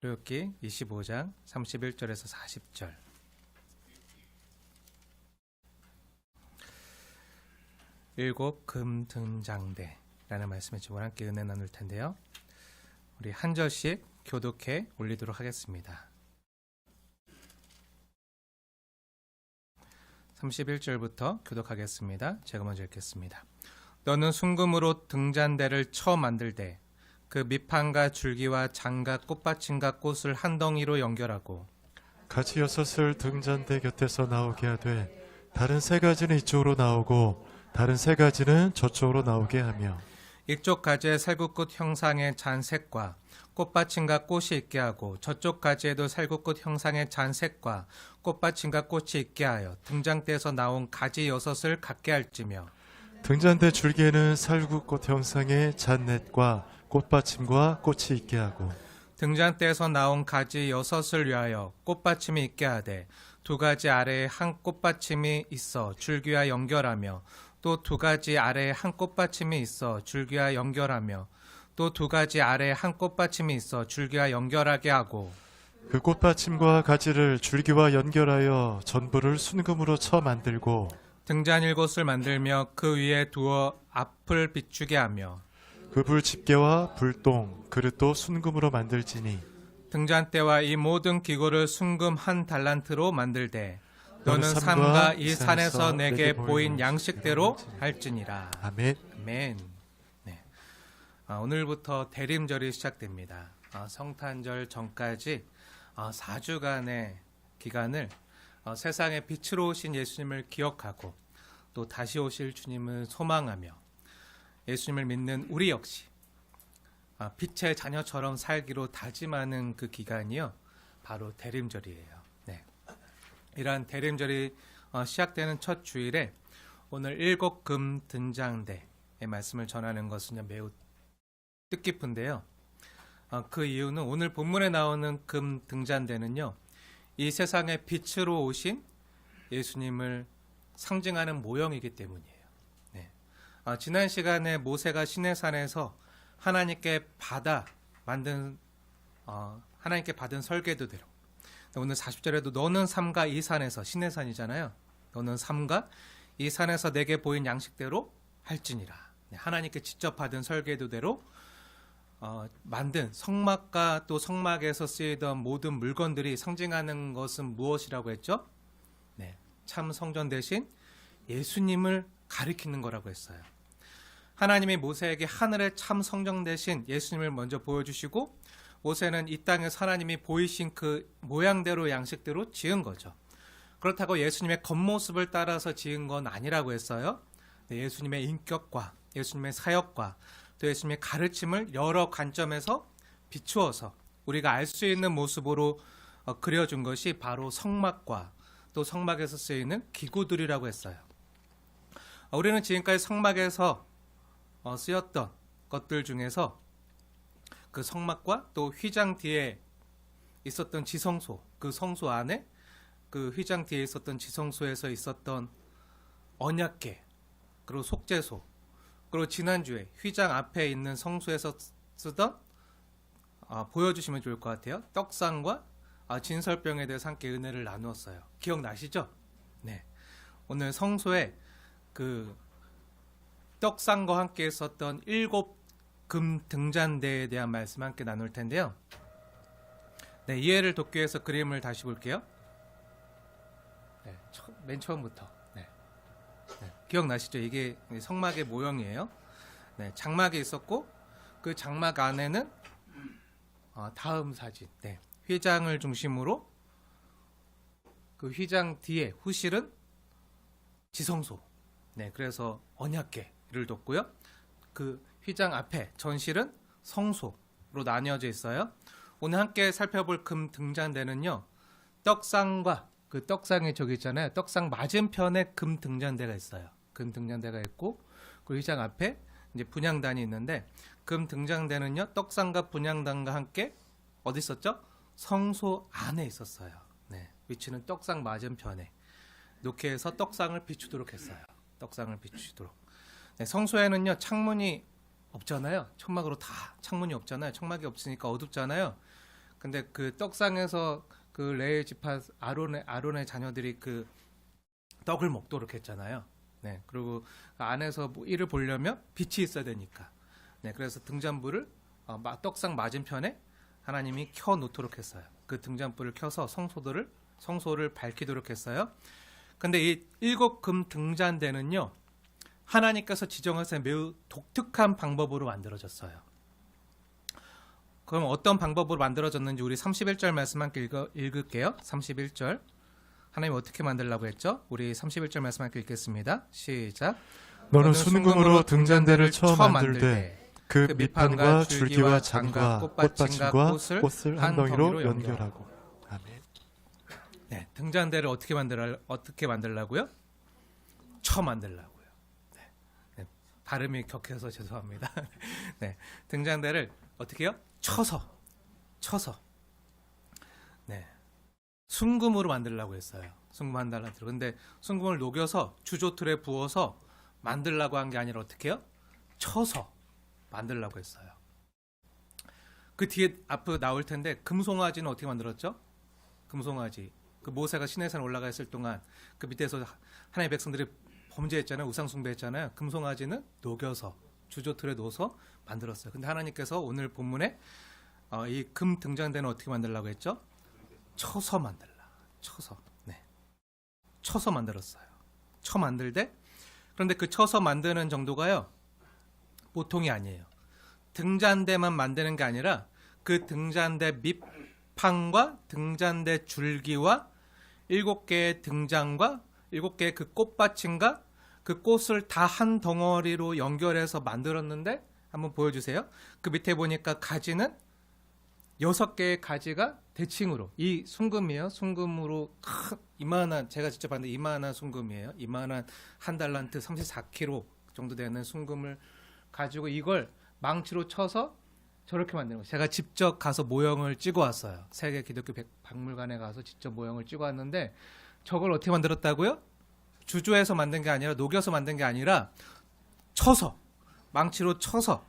출애굽기 25장 31절에서 40절. 일곱 금등장대라는 말씀을 지금 함께 은혜 나눌 텐데요. 우리 한 절씩 교독해 올리도록 하겠습니다. 31절부터 교독하겠습니다. 제가 먼저 읽겠습니다. 너는 순금으로 등잔대를 쳐 만들되 그 밑판과 줄기와 장과 꽃받침과 꽃을 한 덩이로 연결하고 가지 여섯을 등잔대 곁에서 나오게 하되 다른 세 가지는 이쪽으로 나오고 다른 세 가지는 저쪽으로 나오게 하며 이쪽 가지에 살구꽃 형상의 잔색과 꽃받침과 꽃이 있게 하고 저쪽 가지에도 살구꽃 형상의 잔색과 꽃받침과 꽃이 있게 하여 등잔대에서 나온 가지 여섯을 갖게 할지며 등잔대 줄기에는 살구꽃 형상의 잔넷과 꽃받침과 꽃이 있게 하고 등잔대에서 나온 가지 여섯을 위하여 꽃받침이 있게 하되 두 가지 아래에 한 꽃받침이 있어 줄기와 연결하며 또 두 가지 아래에 한 꽃받침이 있어 줄기와 연결하며 또 두 가지 아래에 한 꽃받침이 있어 줄기와 연결하게 하고 그 꽃받침과 가지를 줄기와 연결하여 전부를 순금으로 쳐 만들고 등잔 일곱을 만들며 그 위에 두어 앞을 비추게 하며 그 불 집게와 불똥 그릇도 순금으로 만들지니 등잔대와 이 모든 기구를 순금 한 달란트로 만들되 너는 삼가 이 산에서 내게 보인 양식대로 할지니라. 아멘. 아멘. 네. 오늘부터 대림절이 시작됩니다. 성탄절 전까지 4주간의 기간을 세상의 빛으로 오신 예수님을 기억하고 또 다시 오실 주님을 소망하며 예수님을 믿는 우리 역시 빛의 자녀처럼 살기로 다짐하는 그 기간이요, 바로 대림절이에요. 네. 이러한 대림절이 시작되는 첫 주일에 오늘 일곱 금 등잔대의 말씀을 전하는 것은 매우 뜻깊은데요. 그 이유는 오늘 본문에 나오는 금 등잔대는요, 이 세상의 빛으로 오신 예수님을 상징하는 모형이기 때문이에요. 네. 지난 시간에 모세가 시내산에서 하나님께 받은 설계도대로, 오늘 40절에도 너는 삼가 이 산에서, 시내산이잖아요. 너는 삼가 이 산에서 내게 보인 양식대로 할지니라. 네, 하나님께 직접 받은 설계도대로 만든 성막과 또 성막에서 쓰이던 모든 물건들이 상징하는 것은 무엇이라고 했죠? 네, 참 성전 대신 예수님을 가리키는 거라고 했어요. 하나님이 모세에게 하늘의 참 성전 대신 예수님을 먼저 보여주시고 모세는 이 땅에서 하나님이 보이신 그 모양대로 양식대로 지은 거죠. 그렇다고 예수님의 겉모습을 따라서 지은 건 아니라고 했어요. 예수님의 인격과 예수님의 사역과 또 예수님의 가르침을 여러 관점에서 비추어서 우리가 알 수 있는 모습으로 그려준 것이 바로 성막과 또 성막에서 쓰이는 기구들이라고 했어요. 우리는 지금까지 성막에서 쓰였던 것들 중에서 그 성막과 또 휘장 뒤에 있었던 지성소, 그 성소 안에 그 휘장 뒤에 있었던 지성소에서 있었던 언약궤, 그리고 속죄소, 그리고 지난주에 휘장 앞에 있는 성소에서 쓰던 보여주시면 좋을 것 같아요. 떡상과 진설병에 대해서 함께 은혜를 나누었어요. 기억나시죠? 네. 오늘 성소에 그 떡상과 함께 있었던 일곱 금 등잔대에 대한 말씀 함께 나눌 텐데요. 네, 이해를 돕기 위해서 그림을 다시 볼게요. 네, 맨 처음부터. 네. 기억나시죠? 이게 성막의 모형이에요. 네, 장막이 있었고 그 장막 안에는 다음 사진. 네, 휘장을 중심으로 그 휘장 뒤에 후실은 지성소. 네, 그래서 언약궤를 뒀고요. 그 휘장 앞에 전실은 성소로 나뉘어져 있어요. 오늘 함께 살펴볼 금 등잔대는요, 떡상과 그 떡상이 저기 있잖아요. 떡상 맞은편에 금 등잔대가 있어요. 금 등잔대가 있고 그 휘장 앞에 이제 분향단이 있는데 금 등잔대는요, 떡상과 분향단과 함께 어디 있었죠? 성소 안에 있었어요. 네, 위치는 떡상 맞은편에 놓게 해서 떡상을 비추도록 했어요. 떡상을 비추도록. 네, 성소에는요, 창문이 없잖아요. 천막으로 다 창문이 없잖아요. 천막이 없으니까 어둡잖아요. 근데 그 떡상에서 그 레위 지파 아론의 자녀들이 그 떡을 먹도록 했잖아요. 네, 그리고 안에서 뭐 이를 보려면 빛이 있어야 되니까. 네, 그래서 등잔불을 떡상 맞은편에 하나님이 켜 놓도록 했어요. 그 등잔불을 켜서 성소를 밝히도록 했어요. 근데 이 7금 등잔대는요, 하나님께서 지정하신 매우 독특한 방법으로 만들어졌어요. 그럼 어떤 방법으로 만들어졌는지 우리 31절 말씀 함께 읽을게요. 31절. 하나님 어떻게 만들라고 했죠? 우리 31절 말씀 함께 읽겠습니다. 시작. 너는 순금으로 등잔대를 쳐 만들되 그 밑판과 줄기와 장과 꽃받침과 꽃을 한 덩이로 연결하고. 아멘. 네, 등잔대를 어떻게 만들라고요? 쳐 만들라고요. 네, 발음이 격해서 죄송합니다. 네, 등잔대를 어떻게 해요? 쳐서. 네, 순금으로 만들라고 했어요. 순금 한 달란트로. 근데 순금을 녹여서 주조틀에 부어서 만들라고 한 게 아니라 어떻게 해요? 쳐서 만들라고 했어요. 그 뒤에 앞으로 나올 텐데 금송아지는 어떻게 만들었죠? 금송아지. 그 모세가 시내산 올라가 있을 동안 그 밑에서 하나님의 백성들이 범죄했잖아요. 우상 숭배했잖아요. 금송아지는 녹여서 주조틀에 넣어서 만들었어요. 근데 하나님께서 오늘 본문에 이 금 등잔대는 어떻게 만들라고 했죠? 쳐서 만들라. 쳐서. 네. 쳐서 만들었어요. 쳐 만들되 그런데 그 쳐서 만드는 정도가요, 보통이 아니에요. 등잔대만 만드는 게 아니라 그 등잔대 밑판과 등잔대 줄기와 7개의 등잔과 7개의 그 꽃받침과 그 꽃을 다 한 덩어리로 연결해서 만들었는데 한번 보여주세요. 그 밑에 보니까 가지는 6개의 가지가 대칭으로, 이 순금이에요. 순금으로 이만한, 제가 직접 봤는데 이만한 순금이에요. 이만한 한 달란트 34kg 정도 되는 순금을 가지고 이걸 망치로 쳐서 저렇게 만드는 거예요. 제가 직접 가서 모형을 찍어 왔어요. 세계 기독교 박물관에 가서 직접 모형을 찍어 왔는데 저걸 어떻게 만들었다고요? 주조해서 만든 게 아니라, 녹여서 만든 게 아니라 쳐서, 망치로 쳐서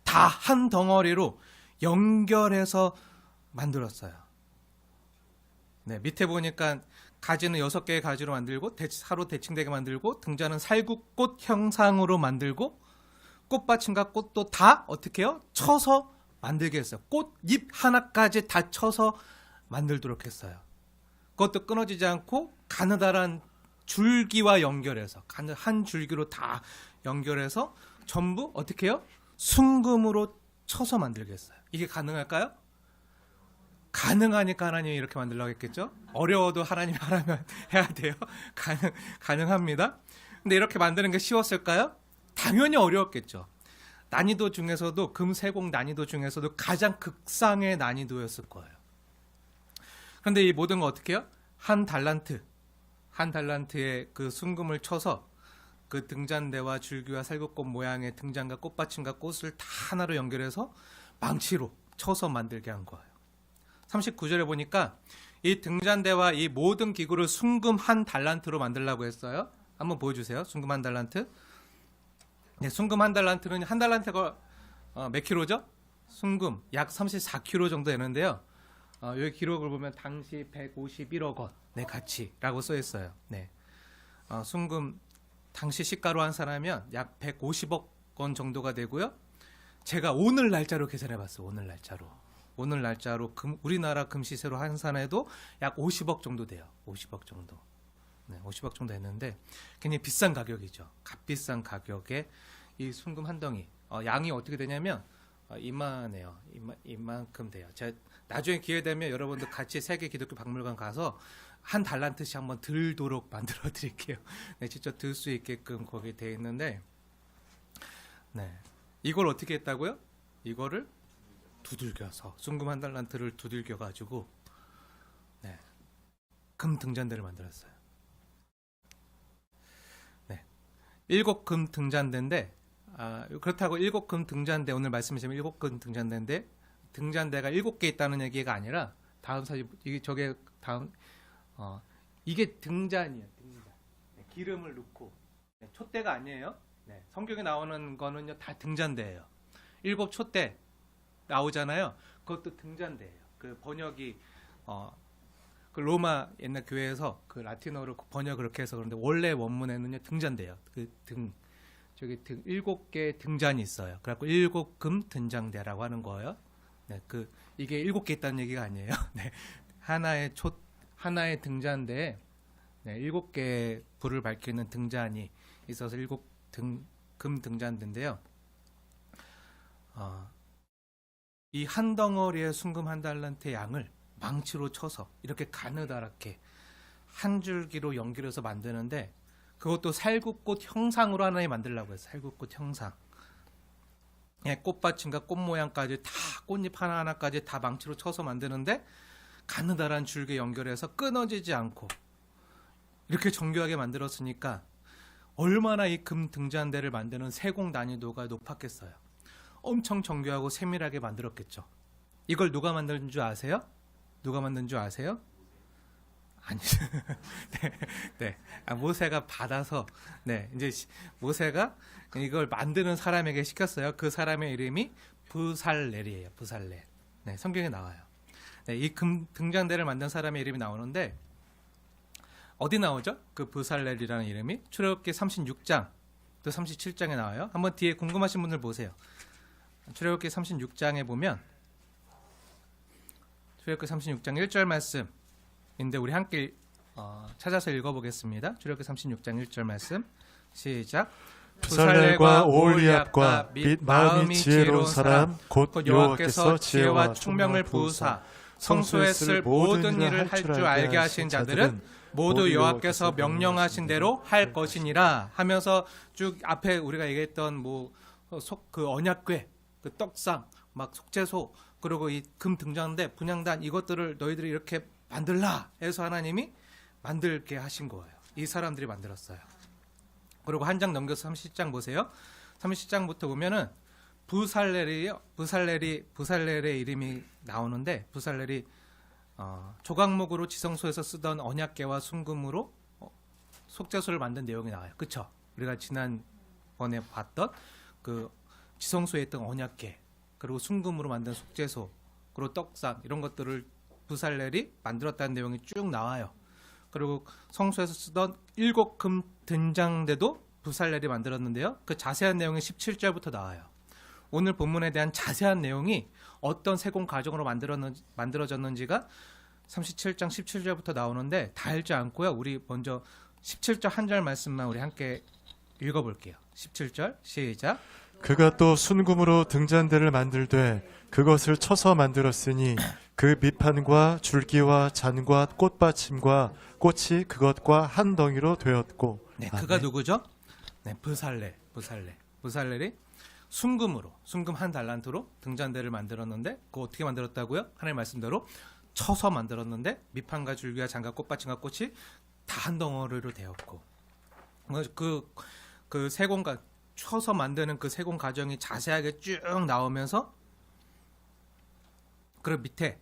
다 한 덩어리로 연결해서 만들었어요. 네, 밑에 보니까 가지는 6개의 가지로 만들고 사로 대칭되게 만들고 등잔은 살구꽃 형상으로 만들고 꽃받침과 꽃도 다 어떻게 해요? 쳐서 만들게 했어요. 꽃잎 하나까지 다 쳐서 만들도록 했어요. 그것도 끊어지지 않고 가느다란 줄기와 연결해서, 한 줄기로 다 연결해서 전부 어떻게 해요? 순금으로 쳐서 만들게 했어요. 이게 가능할까요? 가능하니까 하나님이 이렇게 만들려고 했겠죠? 어려워도 하나님이 하라면 해야 돼요. 가능합니다. 근데 이렇게 만드는 게 쉬웠을까요? 당연히 어려웠겠죠. 난이도 중에서도, 금세공 난이도 중에서도 가장 극상의 난이도였을 거예요. 그런데 이 모든 거 어떻게 해요? 한 달란트의 그 순금을 쳐서 그 등잔대와 줄기와 살구꽃 모양의 등잔과 꽃받침과 꽃을 다 하나로 연결해서 망치로 쳐서 만들게 한 거예요. 39절에 보니까 이 등잔대와 이 모든 기구를 순금 한 달란트로 만들라고 했어요. 한번 보여주세요. 순금 한 달란트. 네, 순금 한 달란트는 한 달란트가 몇 킬로죠? 순금 약 34kg 정도 되는데요. 여기 기록을 보면 당시 151억 원, 네, 가치라고 써 있어요. 네, 순금 당시 시가로 환산하면 약 150억 원 정도가 되고요. 제가 오늘 날짜로 계산해봤어요. 오늘 날짜로 우리나라 금시세로 환산해도 약 50억 정도 돼요. 50억 정도. 네, 50억 정도 했는데 굉장히 비싼 가격이죠. 값비싼 가격에 이 순금 한 덩이. 양이 어떻게 되냐면 이만해요. 이만큼 돼요. 제가 나중에 기회 되면 여러분들 같이 세계 기독교 박물관 가서 한 달란트씩 한번 들도록 만들어 드릴게요. 네, 직접 들 수 있게끔 거기 돼 있는데, 네, 이걸 어떻게 했다고요? 이거를 두들겨서 순금 한 달란트를 두들겨 가지고, 네, 금 등잔대를 만들었어요. 네, 7금 등잔대인데, 그렇다고 7금 등잔대, 오늘 말씀하시면 7금 등잔대인데 등잔대가 7개 있다는 얘기가 아니라, 다음 사진, 저게 다음, 이게 등잔이에요. 등잔. 네, 기름을 넣고, 네, 촛대가 아니에요. 네, 성경에 나오는 거는요 다 등잔대예요. 7 촛대 나오잖아요. 그것도 등잔대예요. 그 번역이 그 로마 옛날 교회에서 그 라틴어로 번역 그렇게 해서 그런데 원래 원문에는요 등잔대예요. 그 저기 7개 등잔이 있어요. 그래갖고 7금 등잔대라고 하는 거예요. 네, 이게 7개 있다는 얘기가 아니에요. 네, 하나의 등잔대에 7개 불을 밝히는 등잔이 있어서 7금 등잔대인데요. 이 한 덩어리의 순금 한 달란트 양을 망치로 쳐서 이렇게 가느다랗게 한 줄기로 연결해서 만드는데 그것도 살구꽃 형상으로 하나에 만들려고 해요. 살구꽃 형상. 꽃받침과 꽃 모양까지 다 꽃잎 하나하나까지 다 망치로 쳐서 만드는데 가느다란 줄기 연결해서 끊어지지 않고 이렇게 정교하게 만들었으니까 얼마나 이 금 등잔대를 만드는 세공 난이도가 높았겠어요. 엄청 정교하고 세밀하게 만들었겠죠. 이걸 누가 만든 줄 아세요? 누가 만든 줄 아세요? 아니, 네. 모세가 받아서, 이제 모세가 이걸 만드는 사람에게 시켰어요. 그 사람의 이름이 브살렐이에요. 브살렐. 네, 성경에 나와요. 네, 이 금 등잔대를 만든 사람의 이름이 나오는데, 어디 나오죠? 그 브살렐이라는 이름이? 출애굽기 36장, 또 37장에 나와요. 한번 뒤에 궁금하신 분들 보세요. 출애굽기 36장에 보면, 출애굽기 36장 1절 말씀인데 우리 함께 찾아서 읽어보겠습니다. 출애굽기 36장 1절 말씀 시작. 부살렐과 오홀리압과 및 마음이 지혜로운 사람 곧 여호와께서 지혜와 총명을 부으사 성소에 쓸 모든 일을 할 줄 알게 하신 자들은 모두 여호와께서 명령하신 대로 할 것이니라 하면서 쭉 앞에 우리가 얘기했던 그 언약궤, 그 떡상, 막 속죄소, 그리고 이 금 등잔대, 분향단 이것들을 너희들이 이렇게 만들라 해서 하나님이 만들게 하신 거예요. 이 사람들이 만들었어요. 그리고 한 장 넘겨서 30장 보세요. 30장부터 보면은 부살렐의 이름이 나오는데 부살렐이 조각목으로 지성소에서 쓰던 언약궤와 순금으로 속죄소를 만든 내용이 나와요. 그쵸? 우리가 지난번에 봤던 그 지성소에 있던 언약궤 그리고 순금으로 만든 속죄소 그리고 떡상 이런 것들을 부살렐이 만들었다는 내용이 쭉 나와요. 그리고 성소에서 쓰던 7금 등잔대도 부살렐이 만들었는데요. 그 자세한 내용이 17절부터 나와요. 오늘 본문에 대한 자세한 내용이 어떤 세공 과정으로 만들어졌는지가 37장 17절부터 나오는데 다 읽지 않고요. 우리 먼저 17절 한 절 말씀만 우리 함께 읽어볼게요. 17절 시작. 그가 또 순금으로 등잔대를 만들되 그것을 쳐서 만들었으니 그 밑판과 줄기와 잔과 꽃받침과 꽃이 그것과 한 덩이로 되었고. 네, 그가 누구죠? 네, 부살렐이 순금 한 달란트로 등잔대를 만들었는데 그거 어떻게 만들었다고요? 하나님 말씀대로 쳐서 만들었는데 밑판과 줄기와 잔과 꽃받침과 꽃이 다 한 덩어리로 되었고 그 세공과 쳐서 만드는 그 세공 과정이 자세하게 쭉 나오면서 그 밑에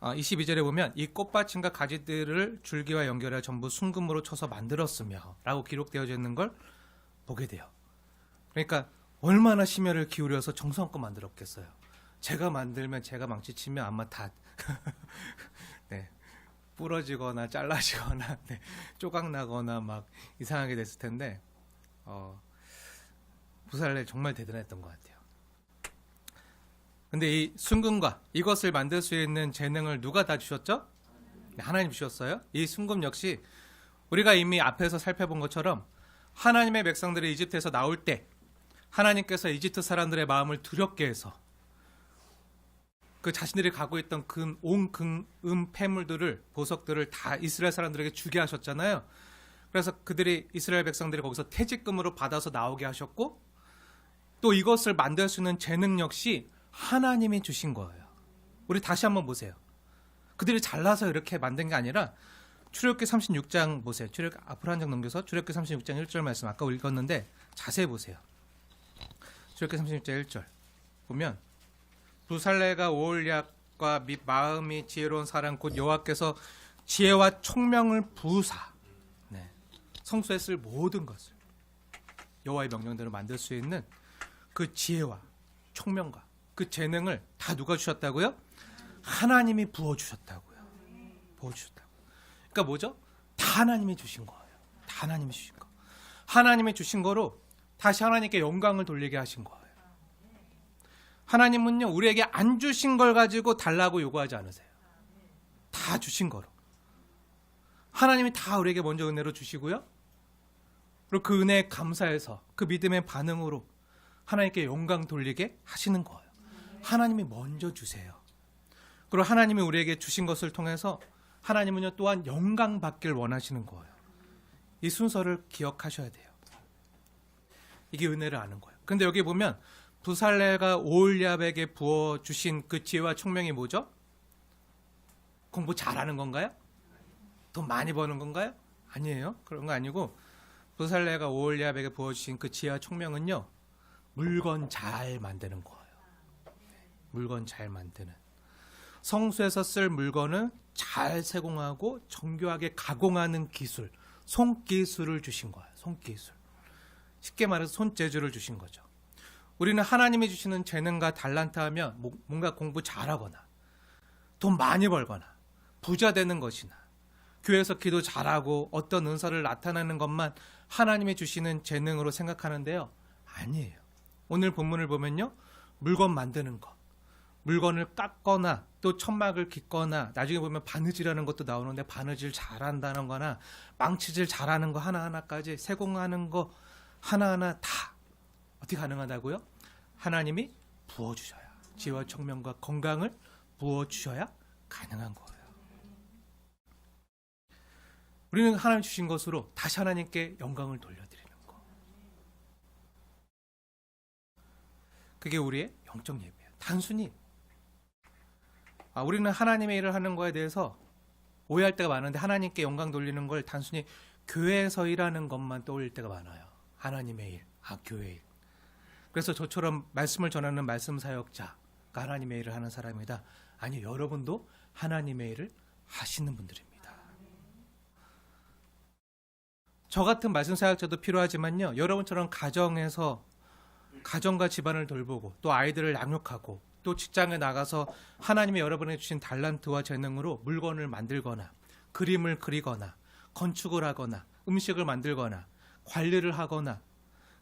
22절에 보면 이 꽃받침과 가지들을 줄기와 연결해 전부 순금으로 쳐서 만들었으며 라고 기록되어져 있는 걸 보게 돼요. 그러니까 얼마나 심혈을 기울여서 정성껏 만들었겠어요. 제가 만들면 제가 망치치면 아마 다 네, 부러지거나 잘라지거나 네, 조각나거나 막 이상하게 됐을 텐데 부살렐 정말 대단했던 것 같아요. 근데 이 순금과 이것을 만들 수 있는 재능을 누가 다 주셨죠? 네, 하나님 주셨어요. 이 순금 역시 우리가 이미 앞에서 살펴본 것처럼 하나님의 백성들이 이집트에서 나올 때 하나님께서 이집트 사람들의 마음을 두렵게 해서 그 자신들이 갖고 있던 온 폐물들을 보석들을 다 이스라엘 사람들에게 주게 하셨잖아요. 그래서 이스라엘 백성들이 거기서 퇴직금으로 받아서 나오게 하셨고 또 이것을 만들 수 있는 재능 역시 하나님이 주신 거예요. 우리 다시 한번 보세요. 그들이 잘나서 이렇게 만든 게 아니라 출애굽기 36장 보세요. 앞으로 한 장 넘겨서 출애굽기 36장 1절 말씀 아까 읽었는데 자세히 보세요. 출애굽기 36장 1절 보면 부살렐과 오홀리압과 및 마음이 지혜로운 사람 곧 여호와께서 지혜와 총명을 부으사 성소에 쓸 모든 것을 여호와의 명령대로 만들 수 있는 그 지혜와 총명과 그 재능을 다 누가 주셨다고요? 하나님이 부어주셨다고요. 부어주셨다고. 그러니까 뭐죠? 다 하나님이 주신 거예요. 다 하나님이 주신 거. 하나님이 주신 거로 다시 하나님께 영광을 돌리게 하신 거예요. 하나님은요, 우리에게 안 주신 걸 가지고 달라고 요구하지 않으세요. 다 주신 거로. 하나님이 다 우리에게 먼저 은혜로 주시고요. 그리고 그 은혜에 감사해서 그 믿음의 반응으로 하나님께 영광 돌리게 하시는 거예요. 하나님이 먼저 주세요. 그리고 하나님이 우리에게 주신 것을 통해서 하나님은요, 또한 영광 받길 원하시는 거예요. 이 순서를 기억하셔야 돼요. 이게 은혜를 아는 거예요. 근데 여기 보면 부살레가 오홀리압에게 부어주신 그 지혜와 총명이 뭐죠? 공부 잘하는 건가요? 돈 많이 버는 건가요? 아니에요. 그런 거 아니고 부살레가 오홀리압에게 부어주신 그 지혜와 총명은요, 물건 잘 만드는 거예요. 물건 잘 만드는. 성수에서 쓸 물건은 잘 세공하고 정교하게 가공하는 기술, 손기술을 주신 거예요. 손기술. 쉽게 말해서 손재주를 주신 거죠. 우리는 하나님이 주시는 재능과 달란트 하면 뭔가 공부 잘하거나 돈 많이 벌거나 부자 되는 것이나 교회에서 기도 잘하고 어떤 은사를 나타내는 것만 하나님이 주시는 재능으로 생각하는데요. 아니에요. 오늘 본문을 보면요, 물건 만드는 것, 물건을 깎거나 또 천막을 깃거나 나중에 보면 바느질하는 것도 나오는데 바느질 잘한다는 거나 망치질 잘하는 거 하나하나까지 세공하는 거 하나하나 다 어떻게 가능하다고요? 하나님이 부어주셔야, 지혜와 청명과 건강을 부어주셔야 가능한 거예요. 우리는 하나님 주신 것으로 다시 하나님께 영광을 돌려드리는 거. 그게 우리의 영적 예배예요. 단순히 우리는 하나님의 일을 하는 거에 대해서 오해할 때가 많은데 하나님께 영광 돌리는 걸 단순히 교회에서 일하는 것만 떠올릴 때가 많아요. 하나님의 일, 교회 일. 그래서 저처럼 말씀을 전하는 말씀 사역자가 하나님의 일을 하는 사람이다. 아니, 여러분도 하나님의 일을 하시는 분들입니다. 저 같은 말씀 사역자도 필요하지만요, 여러분처럼 가정에서 가정과 집안을 돌보고 또 아이들을 양육하고 또 직장에 나가서 하나님이 여러분에게 주신 달란트와 재능으로 물건을 만들거나 그림을 그리거나 건축을 하거나 음식을 만들거나 관리를 하거나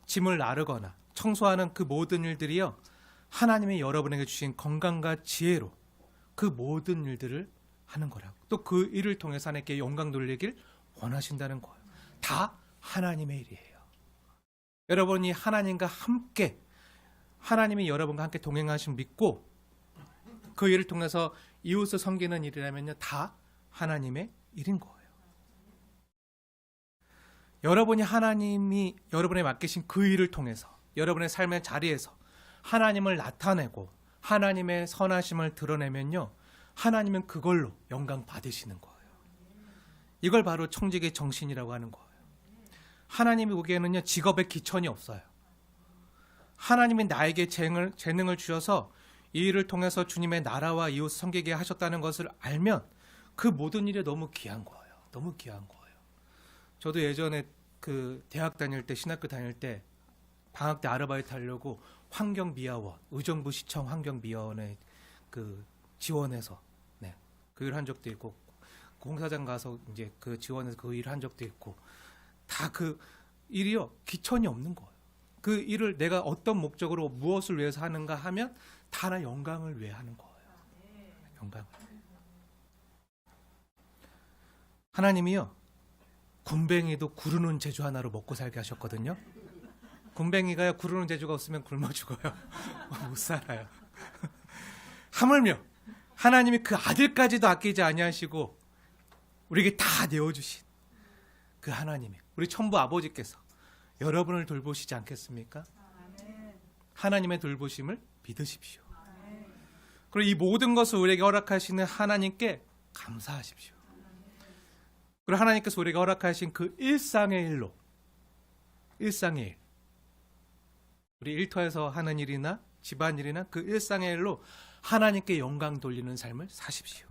짐을 나르거나 청소하는 그 모든 일들이요, 하나님이 여러분에게 주신 건강과 지혜로 그 모든 일들을 하는 거라고. 또 그 일을 통해서 하나님께 영광 돌리길 원하신다는 거예요. 다 하나님의 일이에요. 여러분이 하나님과 함께, 하나님이 여러분과 함께 동행하신 믿고 그 일을 통해서 이웃을 섬기는 일이라면요, 다 하나님의 일인 거예요. 여러분이 하나님이 여러분에 맡기신 그 일을 통해서 여러분의 삶의 자리에서 하나님을 나타내고 하나님의 선하심을 드러내면요, 하나님은 그걸로 영광 받으시는 거예요. 이걸 바로 청직의 정신이라고 하는 거예요. 하나님이 보기에는요, 직업에 기천이 없어요. 하나님이 나에게 재능을 주셔서 이 일을 통해서 주님의 나라와 이웃 섬기게 하셨다는 것을 알면 그 모든 일이 너무 귀한 거예요. 너무 귀한 거예요. 저도 예전에 그 대학 다닐 때, 신학교 다닐 때 방학 때 아르바이트 하려고 환경미화원, 의정부 시청 환경미화원에 그 지원해서 그 일 한 적도 있고, 공사장 가서 이제 그 지원해서 그 일 한 적도 있고, 다 그 일이요, 기천이 없는 거예요. 그 일을 내가 어떤 목적으로 무엇을 위해서 하는가 하면 다 하나 영광을 위해 하는 거예요. 영광을. 하나님이요, 굼벵이도 구르는 재주 하나로 먹고 살게 하셨거든요. 굼벵이가요, 구르는 재주가 없으면 굶어 죽어요. 못 살아요. 하물며 하나님이 그 아들까지도 아끼지 아니하시고 우리에게 다 내어주신 그 하나님이, 우리 천부 아버지께서 여러분을 돌보시지 않겠습니까? 하나님의 돌보심을 믿으십시오. 그리고 이 모든 것을 우리에게 허락하시는 하나님께 감사하십시오. 그리고 하나님께서 우리에게 허락하신 그 일상의 일로, 일상의 일, 우리 일터에서 하는 일이나 집안일이나 그 일상의 일로 하나님께 영광 돌리는 삶을 사십시오.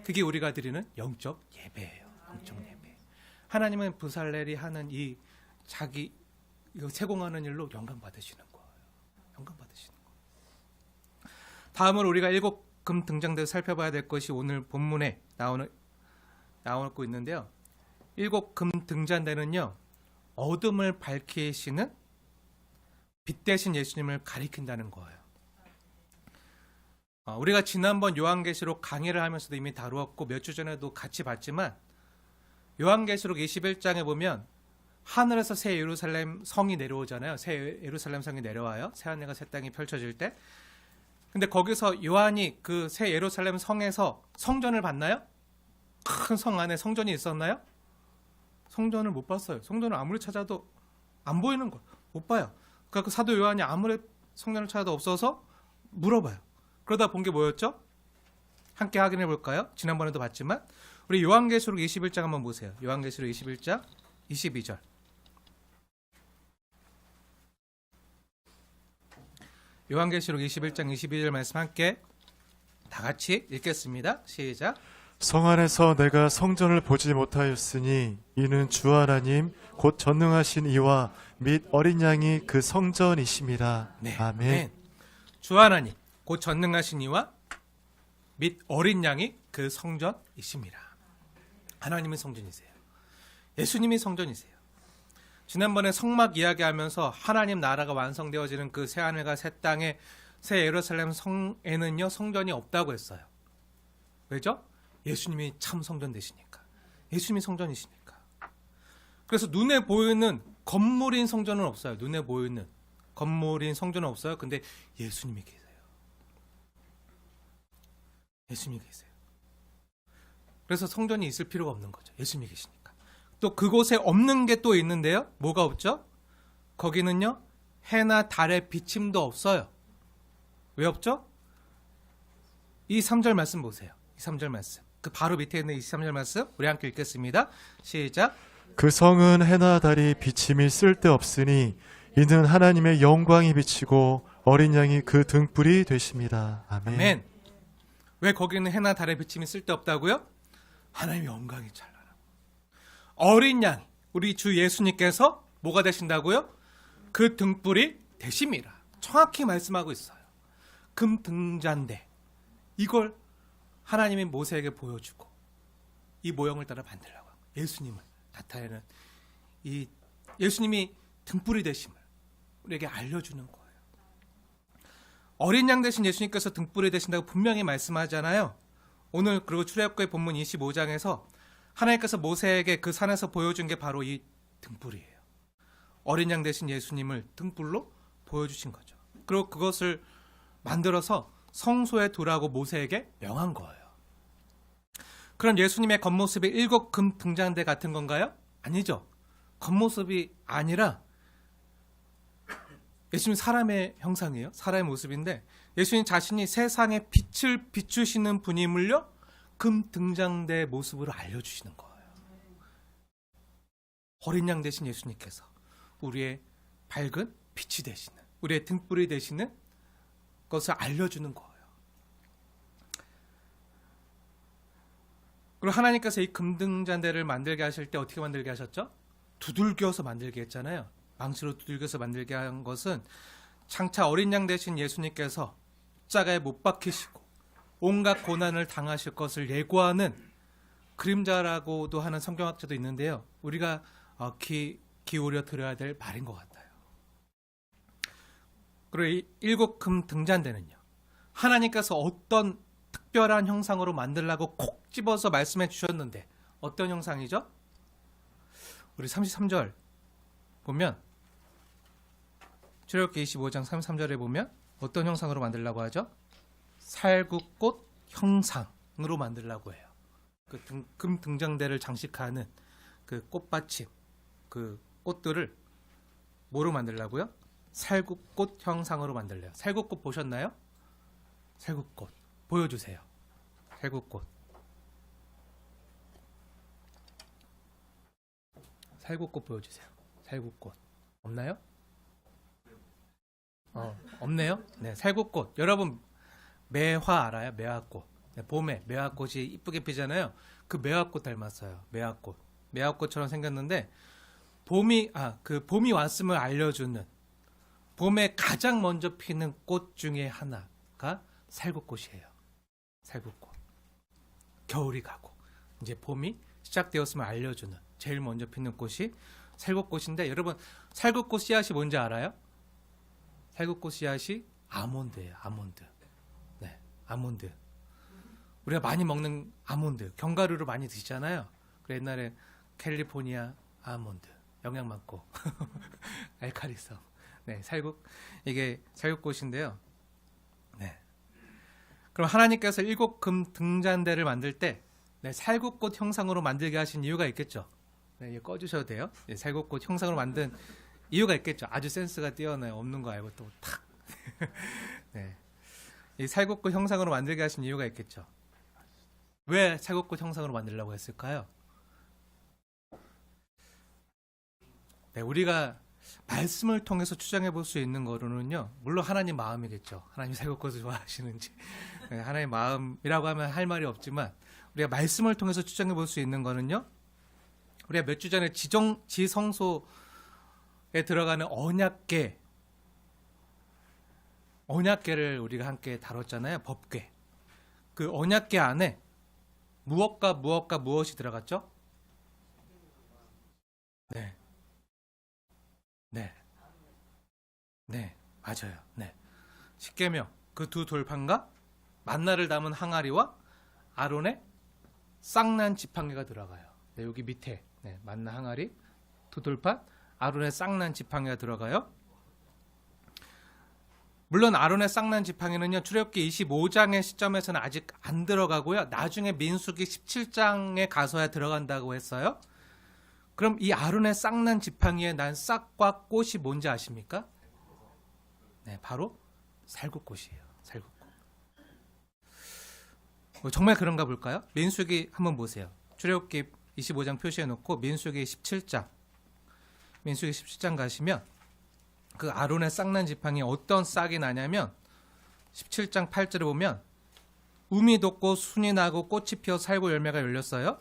그게 우리가 드리는 영적 예배예요. 영적 예배. 하나님은 부살렐이 하는 이 자기 이거 세공하는 일로 영광 받으시는 거예요. 영광 받으시는 거예요. 다음으로 우리가 금 등장대를 살펴봐야 될 것이 오늘 본문에 나오고 있는데요. 7 금 등잔대는요, 어둠을 밝히시는 빛 대신 예수님을 가리킨다는 거예요. 우리가 지난번 요한계시록 강의를 하면서도 이미 다루었고 몇 주 전에도 같이 봤지만, 요한계시록 21장에 보면 하늘에서 새 예루살렘 성이 내려오잖아요. 새 예루살렘 성이 내려와요. 새 하늘과 새 땅이 펼쳐질 때. 근데 거기서 요한이 그 새 예루살렘 성에서 성전을 봤나요? 큰 성 안에 성전이 있었나요? 성전을 못 봤어요. 성전을 아무리 찾아도 안 보이는 걸 못 봐요. 그러니까 사도 요한이 아무리 성전을 찾아도 없어서 물어봐요. 그러다 본 게 뭐였죠? 함께 확인해 볼까요? 지난번에도 봤지만 우리 요한계시록 21장 한번 보세요. 요한계시록 21장 22절. 요한계시록 21장 22절 말씀 함께 다 같이 읽겠습니다. 시작. 성 안에서 내가 성전을 보지 못하였으니 이는 주 하나님 곧 전능하신 이와 및 어린 양이 그 성전이심이라. 네, 아멘. 주 하나님 곧 전능하신 이와 및 어린 양이 그 성전이심이라. 하나님의 성전이세요. 예수님이 성전이세요. 지난번에 성막 이야기하면서 하나님 나라가 완성되어지는 그 새하늘과 새 땅의 새 예루살렘 성에는요, 성전이 없다고 했어요. 왜죠? 예수님이 참 성전 되시니까. 예수님이 성전이시니까. 그래서 눈에 보이는 건물인 성전은 없어요. 눈에 보이는 건물인 성전은 없어요. 근데 예수님이 계세요. 예수님이 계세요. 그래서 성전이 있을 필요가 없는 거죠. 예수님이 계시니까. 또 그곳에 없는 게 또 있는데요. 뭐가 없죠? 거기는요, 해나 달의 비침도 없어요. 왜 없죠? 이 3절 말씀 보세요. 이 3절 말씀. 그 바로 밑에 있는 23절 말씀 우리 함께 읽겠습니다. 시작. 그 성은 해나 달이 비침이 쓸데없으니 이는 하나님의 영광이 비치고 어린 양이 그 등불이 되십니다. 아멘. 아멘. 왜 거기는 해나 달의 비침이 쓸데없다고요? 하나님의 영광이 찬란하고 어린 양, 우리 주 예수님께서 뭐가 되신다고요? 그 등불이 되심이라. 정확히 말씀하고 있어요. 금 등잔대. 이걸 하나님이 모세에게 보여주고 이 모형을 따라 만들라고 하고 예수님을 나타내는 이 예수님이 등불이 되심을 우리에게 알려주는 거예요. 어린 양 대신 예수님께서 등불이 되신다고 분명히 말씀하잖아요. 오늘 그리고 출애굽기 본문 25장에서 하나님께서 모세에게 그 산에서 보여준 게 바로 이 등불이에요. 어린 양 대신 예수님을 등불로 보여주신 거죠. 그리고 그것을 만들어서 성소에 두라고 모세에게 명한 거예요. 그럼 예수님의 겉모습이 7 금 등잔대 같은 건가요? 아니죠. 겉모습이 아니라 예수님 사람의 형상이에요. 사람의 모습인데 예수님 자신이 세상에 빛을 비추시는 분임을요, 금 등잔대의 모습으로 알려주시는 거예요. 어린 양 되신 예수님께서 우리의 밝은 빛이 되시는, 우리의 등불이 되시는 것을 알려주는 거예요. 그리고 하나님께서 이 금등잔대를 만들게 하실 때 어떻게 만들게 하셨죠? 두들겨서 만들게 했잖아요. 망치로 두들겨서 만들게 한 것은 장차 어린 양 되신 예수님께서 십자가에 못 박히시고 온갖 고난을 당하실 것을 예고하는 그림자라고도 하는 성경학자도 있는데요. 우리가 기울여 들어야 될 말인 것 같아요. 그리고 이 7 금 등잔대는요, 하나님께서 어떤 특별한 형상으로 만들라고 콕 집어서 말씀해 주셨는데 어떤 형상이죠? 우리 33절 보면, 출애굽기 25장 33절에 보면 어떤 형상으로 만들라고 하죠? 살구꽃 형상으로 만들라고 해요. 그 금 등잔대를 장식하는 그 꽃받침, 그 꽃들을 뭐로 만들라고요? 살구꽃 형상으로 만들래요. 살구꽃 보셨나요? 살구꽃 보여주세요. 살구꽃. 살구꽃 보여주세요. 살구꽃 없나요? 없네요. 네, 살구꽃. 여러분 매화 알아요? 매화꽃. 네, 봄에 매화꽃이 이쁘게 피잖아요. 그 매화꽃 닮았어요. 매화꽃. 매화꽃처럼 생겼는데 봄이 왔음을 알려주는, 봄에 가장 먼저 피는 꽃 중에 하나가 살구꽃이에요. 살구꽃. 겨울이 가고 이제 봄이 시작되었음을 알려주는 제일 먼저 피는 꽃이 살구꽃인데, 여러분 살구꽃 씨앗이 뭔지 알아요? 살구꽃 씨앗이 아몬드예요. 아몬드. 네, 아몬드. 우리가 많이 먹는 아몬드, 견과류로 많이 드시잖아요. 그래 옛날에 캘리포니아 아몬드, 영양 많고 알칼리성. 네, 이게 살구꽃인데요. 네. 그럼 하나님께서 7금 등잔대를 만들 때 살구꽃 형상으로 만들게 하신 이유가 있겠죠. 네, 이거 꺼주셔도 돼요. 네, 살구꽃 형상으로 만든 이유가 있겠죠. 아주 센스가 뛰어나요. 없는 거 알고 또 탁. 네, 이 살구꽃 형상으로 만들게 하신 이유가 있겠죠. 왜 살구꽃 형상으로 만들려고 했을까요? 네, 우리가 말씀을 통해서 추정해 볼 수 있는 거로는요, 물론 하나님 마음이겠죠. 하나님 살구꽃을 좋아하시는지. 네, 하나님 마음이라고 하면 할 말이 없지만, 우리가 말씀을 통해서 추정해 볼 수 있는 거는요, 우리가 몇 주 전에 지성소에 들어가는 언약궤를 우리가 함께 다뤘잖아요. 법궤. 그 언약궤 안에 무엇과 무엇이 들어갔죠? 네. 네, 맞아요. 네. 십계명, 그 두 돌판과 만나를 담은 항아리와 아론의 쌍난 지팡이가 들어가요. 네, 여기 밑에 만나 항아리, 두 돌판, 아론의 쌍난 지팡이가 들어가요. 물론 아론의 쌍난 지팡이는요, 출애굽기 25장의 시점에서는 아직 안 들어가고요. 나중에 민수기 17장에 가서야 들어간다고 했어요. 그럼 이 아론의 쌍난 지팡이에 난 싹과 꽃이 뭔지 아십니까? 네, 바로 살구꽃이에요. 살구꽃. 정말 그런가 볼까요? 민수기 한번 보세요. 출애굽기 25장 표시해 놓고 민수기 17장 가시면 그 아론의 쌍난 지팡이 어떤 싹이 나냐면 17장 8절에 보면 우미 돋고 순이 나고 꽃이 피어 살구 열매가 열렸어요.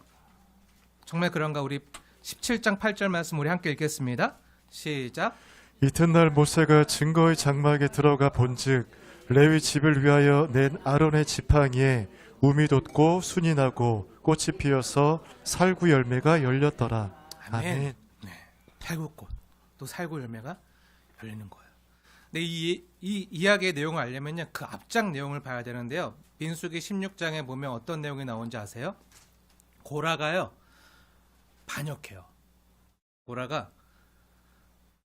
정말 그런가? 우리 17장 8절 말씀 우리 함께 읽겠습니다. 시작. 이튿날 모세가 증거의 장막에 들어가 본즉 레위 집을 위하여 낸 아론의 지팡이에 우미 돋고 순이 나고 꽃이 피어서 살구 열매가 열렸더라. 아멘. 네, 살구꽃 또 살구 열매가 열리는 거예요. 근데 이 이야기의 내용을 알려면요, 그 앞장 내용을 봐야 되는데요. 민수기 16장에 보면 어떤 내용이 나오는지 아세요? 고라가요, 반역해요. 고라가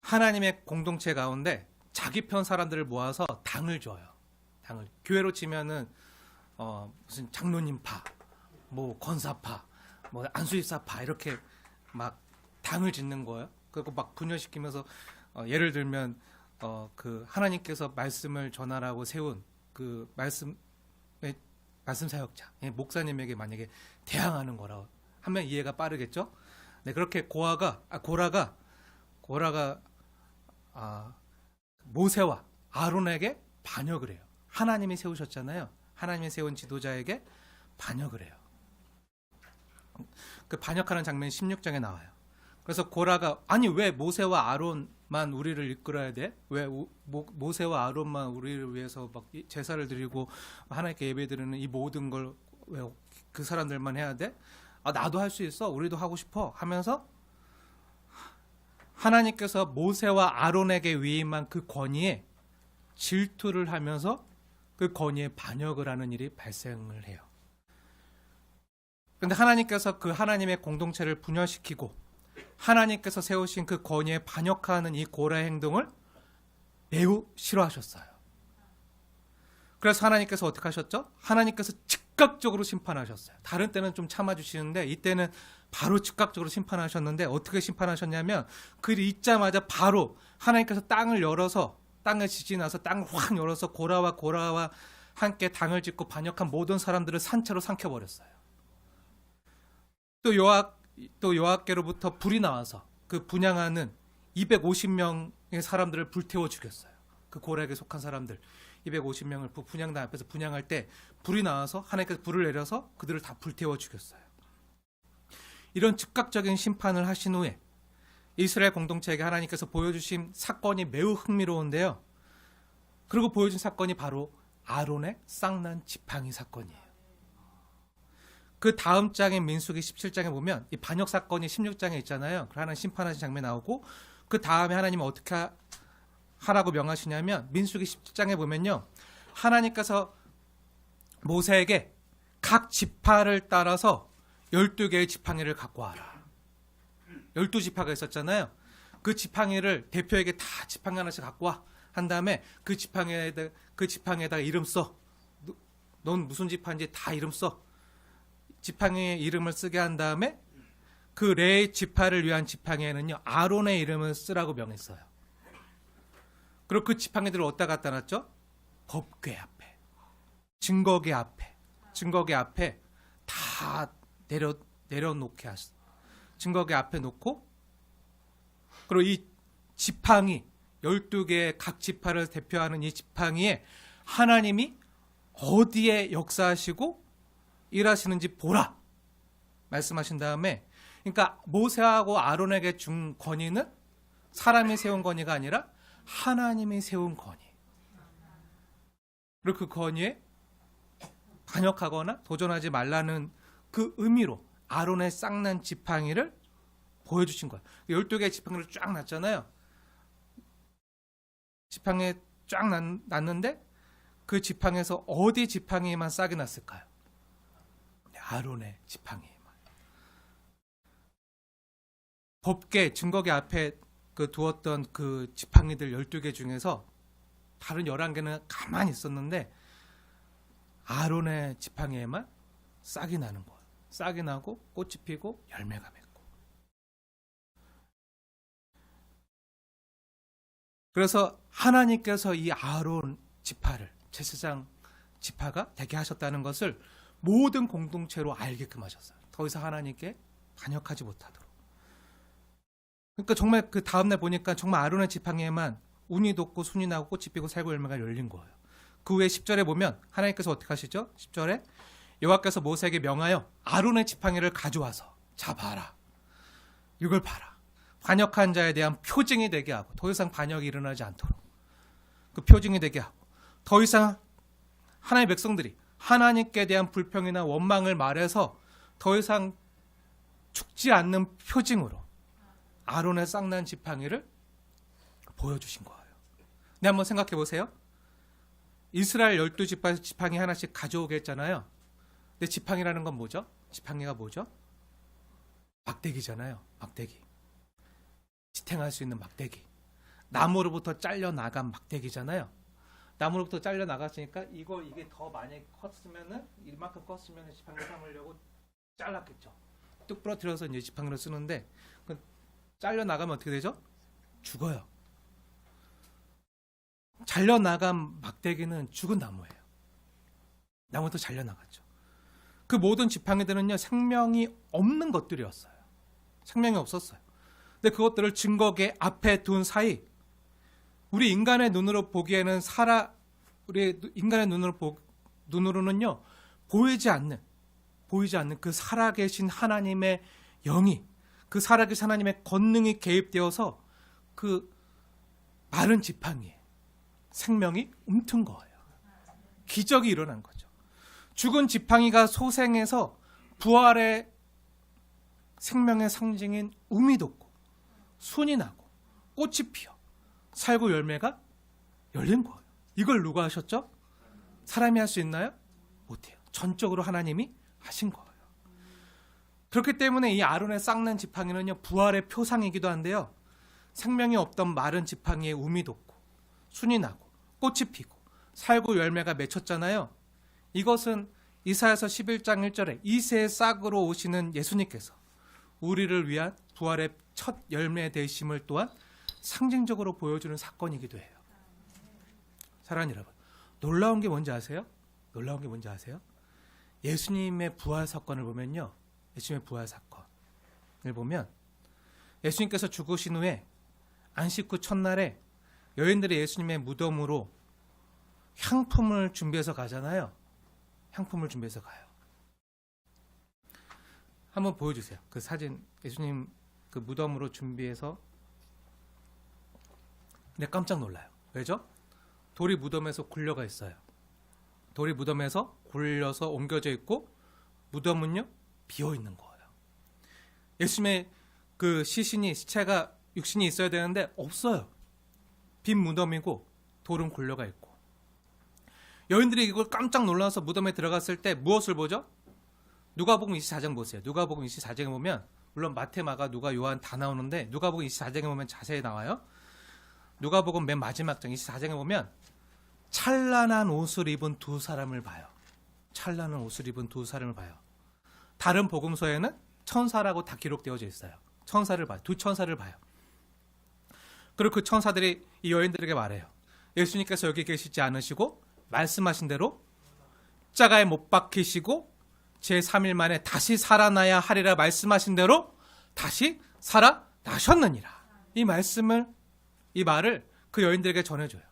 하나님의 공동체 가운데 자기 편 사람들을 모아서 당을 줘요. 당을. 교회로 치면은 무슨 장로님파, 뭐 권사파, 뭐 안수집사파 이렇게 막 당을 짓는 거예요. 그리고 막 분열시키면서 예를 들면 그 하나님께서 말씀을 전하라고 세운 그 말씀 사역자, 목사님에게 만약에 대항하는 거라고 하면 이해가 빠르겠죠? 네, 그렇게 고라가 모세와 아론에게 반역을 해요. 하나님이 세우셨잖아요. 하나님이 세운 지도자에게 반역을 해요. 그 반역하는 장면이 16장에 나와요. 그래서 고라가 아니 왜 모세와 아론만 우리를 이끌어야 돼? 왜 모세와 아론만 우리를 위해서 막 제사를 드리고 하나님께 예배드리는 이 모든 걸 왜 그 사람들만 해야 돼? 나도 할 수 있어. 우리도 하고 싶어. 하면서 하나님께서 모세와 아론에게 위임한 그 권위에 질투를 하면서 그 권위에 반역을 하는 일이 발생을 해요. 그런데 하나님께서 그 하나님의 공동체를 분열시키고 하나님께서 세우신 그 권위에 반역하는 이 고라의 행동을 매우 싫어하셨어요. 그래서 하나님께서 어떻게 하셨죠? 하나님께서 즉각적으로 심판하셨어요. 다른 때는 좀 참아주시는데 이때는 바로 즉각적으로 심판하셨는데 어떻게 심판하셨냐면 그 일이 있자마자 바로 하나님께서 땅을 열어서 땅을 지지나서 땅을 확 열어서 고라와 함께 당을 짓고 반역한 모든 사람들을 산채로 삼켜버렸어요. 또 여호와께로부터 불이 나와서 그 분향하는 250명의 사람들을 불태워 죽였어요. 그 고라에게 속한 사람들 250명을 분향단 앞에서 분향할 때 불이 나와서 하나님께서 불을 내려서 그들을 다 불태워 죽였어요. 이런 즉각적인 심판을 하신 후에 이스라엘 공동체에게 하나님께서 보여주신 사건이 매우 흥미로운데요. 그리고 보여준 사건이 바로 아론의 쌍난 지팡이 사건이에요. 그 다음 장인 민수기 17장에 보면 이 반역 사건이 16장에 있잖아요. 하나님 심판하신 장면 나오고 그 다음에 하나님은 어떻게 하라고 명하시냐면 민수기 17장에 보면요. 하나님께서 모세에게 각 지파를 따라서 12개의 지팡이를 갖고 와라. 12지파가 있었잖아요. 그 지팡이를 대표에게 다 지팡이 하나씩 갖고 와. 한 다음에 그 지팡이에다가 이름 써. 넌 무슨 지파인지 다 이름 써. 지팡이의 이름을 쓰게 한 다음에 그 레위 지파를 위한 지팡이에는요. 아론의 이름을 쓰라고 명했어요. 그리고 그 지팡이들을 어디다 갖다 놨죠? 법궤 앞에. 증거궤 앞에 다 내려놓게 하셨어요. 증거궤 앞에 놓고 그리고 이 지팡이 12개의 각 지파를 대표하는 이 지팡이에 하나님이 어디에 역사하시고 일하시는지 보라 말씀하신 다음에 그러니까 모세하고 아론에게 준 권위는 사람이 세운 권위가 아니라 하나님이 세운 권위. 그리고 그 권위에 반역하거나 도전하지 말라는 그 의미로 아론의 쌍난 지팡이를 보여주신 거예요. 12개의 지팡이를 쫙 놨잖아요. 지팡이에 쫙 놨는데 그 지팡이에서 어디 지팡이에만 싹이 났을까요? 아론의 지팡이에만. 법궤, 증거궤 앞에 그 두었던 그 지팡이들 12개 중에서 다른 11개는 가만히 있었는데 아론의 지팡이에만 싹이 나는 거예요. 싹이 나고 꽃이 피고 열매가 맺고. 그래서 하나님께서 이 아론 지파를 제사장 지파가 되게 하셨다는 것을 모든 공동체로 알게끔 하셨어요. 더 이상 하나님께 반역하지 못하도록. 그러니까 정말 그 다음날 보니까 정말 아론의 지팡이에만 운이 돋고 순이 나고 꽃이 피고 살고 열매가 열린 거예요. 그 후에 10절에 보면 하나님께서 어떻게 하시죠? 10절에 여호와께서 모세에게 명하여 아론의 지팡이를 가져와서 자 봐라. 이걸 봐라. 반역한 자에 대한 표징이 되게 하고 더 이상 반역이 일어나지 않도록 그 표징이 되게 하고 더 이상 하나님의 백성들이 하나님께 대한 불평이나 원망을 말해서 더 이상 죽지 않는 표징으로 아론의 쌍난 지팡이를 보여주신 거예요. 네, 한번 생각해 보세요. 이스라엘 12지파 지팡이 하나씩 가져오게 했잖아요. 근데 지팡이라는 건 뭐죠? 지팡이가 뭐죠? 막대기잖아요. 막대기. 지탱할 수 있는 막대기. 나무로부터 잘려나간 막대기잖아요. 나무로부터 잘려나갔으니까 이게 더 많이 컸으면은 이만큼 컸으면 지팡이 삼으려고 잘랐겠죠. 뚝 부러뜨려서 이제 지팡이를 쓰는데 잘려나가면 어떻게 되죠? 죽어요. 잘려나간 막대기는 죽은 나무예요. 나무도 잘려나갔죠. 그 모든 지팡이들은요, 생명이 없는 것들이었어요. 생명이 없었어요. 근데 그것들을 증거궤 앞에 둔 사이, 우리 인간의 눈으로 보기에는 우리 인간의 눈으로는요, 보이지 않는 그 살아계신 하나님의 영이, 그 살아계신 하나님의 권능이 개입되어서 그 마른 지팡이에 생명이 움튼 거예요. 기적이 일어난 거죠. 죽은 지팡이가 소생해서 부활의 생명의 상징인 um이 돋고 순이 나고 꽃이 피어 살고 열매가 열린 거예요. 이걸 누가 하셨죠? 사람이 할 수 있나요? 못해요. 전적으로 하나님이 하신 거예요. 그렇기 때문에 이 아론의 쌍난 지팡이는요, 부활의 표상이기도 한데요, 생명이 없던 마른 지팡이에 um이 돋고 순이 나고 꽃이 피고 살고 열매가 맺혔잖아요. 이것은 이사야서 11장 1절에 이새의 싹으로 오시는 예수님께서 우리를 위한 부활의 첫 열매 되심을 또한 상징적으로 보여주는 사건이기도 해요. 사랑하는 여러분, 놀라운 게 뭔지 아세요? 놀라운 게 뭔지 아세요? 예수님의 부활 사건을 보면요, 예수님의 부활 사건을 보면 예수님께서 죽으신 후에 안식 후 첫날에 여인들이 예수님의 무덤으로 향품을 준비해서 가잖아요. 향품을 준비해서 가요. 한번 보여주세요. 그 사진, 예수님 그 무덤으로 준비해서. 근데 깜짝 놀라요. 왜죠? 돌이 무덤에서 굴려가 있어요. 돌이 무덤에서 굴려서 옮겨져 있고 무덤은요 비어 있는 거예요. 예수님의 그 시체가 육신이 있어야 되는데 없어요. 빈 무덤이고 돌은 굴려가 있고. 여인들이 이걸 깜짝 놀라서 무덤에 들어갔을 때 무엇을 보죠? 누가복음 24장 보세요. 누가복음 24장에 보면 물론 마태, 마가, 누가, 요한 다 나오는데 누가복음 24장에 보면 자세히 나와요. 누가복음 맨 마지막 장 24장에 보면 찬란한 옷을 입은 두 사람을 봐요. 찬란한 옷을 입은 두 사람을 봐요. 다른 복음서에는 천사라고 다 기록되어져 있어요. 천사를 봐요. 두 천사를 봐요. 그리고 그 천사들이 이 여인들에게 말해요. 예수님께서 여기 계시지 않으시고 말씀하신 대로 십자가에 못 박히시고 제3일 만에 다시 살아나야 하리라 말씀하신 대로 다시 살아나셨느니라. 이 말을 그 여인들에게 전해줘요.